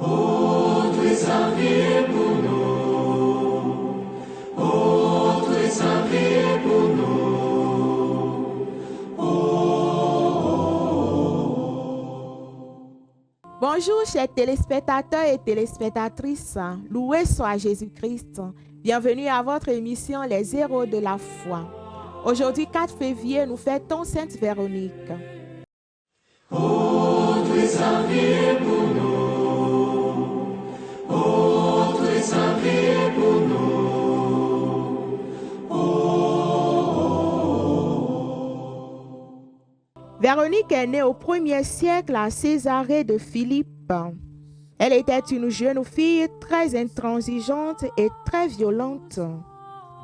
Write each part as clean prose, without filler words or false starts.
Oh, tu es sa vie pour nous. Oh, tu es sa vie pour nous. Bonjour chers téléspectateurs et téléspectatrices, loué soit Jésus-Christ. Bienvenue à votre émission Les Héros de la foi. Aujourd'hui 4 février, nous fêtons Sainte Véronique. Oh, tu es sa vie pour nous. Oh, tu es sa vie pour nous. Véronique est née au 1er siècle à Césarée de Philippe. Elle était une jeune fille très intransigeante et très violente.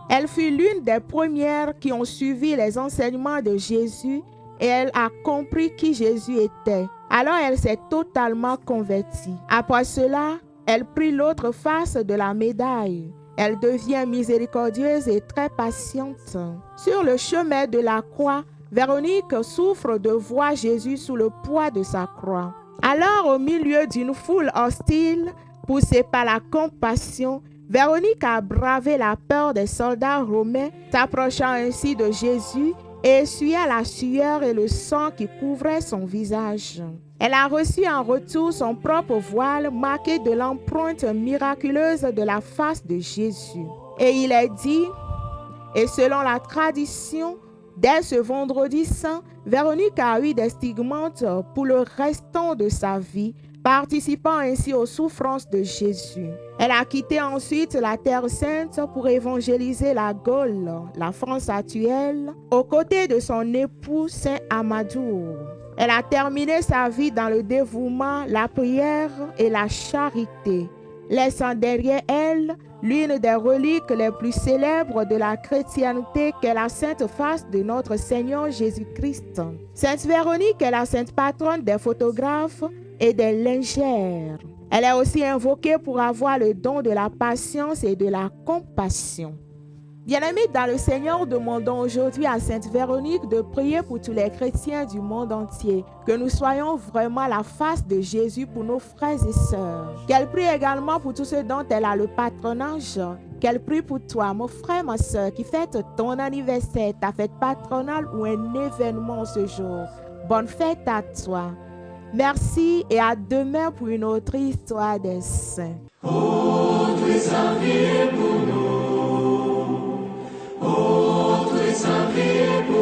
Elle fut l'une des premières qui ont suivi les enseignements de Jésus et elle a compris qui Jésus était. Alors elle s'est totalement convertie. Après cela, elle prit l'autre face de la médaille. Elle devient miséricordieuse et très patiente. Sur le chemin de la croix, Véronique souffre de voir Jésus sous le poids de sa croix. Alors, au milieu d'une foule hostile, poussée par la compassion, Véronique a bravé la peur des soldats romains, s'approchant ainsi de Jésus et essuya la sueur et le sang qui couvraient son visage. Elle a reçu en retour son propre voile marqué de l'empreinte miraculeuse de la face de Jésus. Et il est dit, et selon la tradition, dès ce vendredi saint, Véronique a eu des stigmates pour le restant de sa vie, participant ainsi aux souffrances de Jésus. Elle a quitté ensuite la Terre Sainte pour évangéliser la Gaule, la France actuelle, aux côtés de son époux Saint Amadou. Elle a terminé sa vie dans le dévouement, la prière et la charité, laissant derrière elle l'une des reliques les plus célèbres de la chrétienté qu'est la sainte face de notre Seigneur Jésus-Christ. Sainte Véronique est la sainte patronne des photographes et des lingères. Elle est aussi invoquée pour avoir le don de la patience et de la compassion. Bien-aimés dans le Seigneur, demandons aujourd'hui à Sainte Véronique de prier pour tous les chrétiens du monde entier, que nous soyons vraiment la face de Jésus pour nos frères et sœurs. Qu'elle prie également pour tous ceux dont elle a le patronage. Qu'elle prie pour toi, mon frère, ma sœur, qui fête ton anniversaire, ta fête patronale ou un événement ce jour. Bonne fête à toi. Merci et à demain pour une autre histoire des saints. Oh, tu es sa vie pour nous. Oh, tu es sa vie pour nous.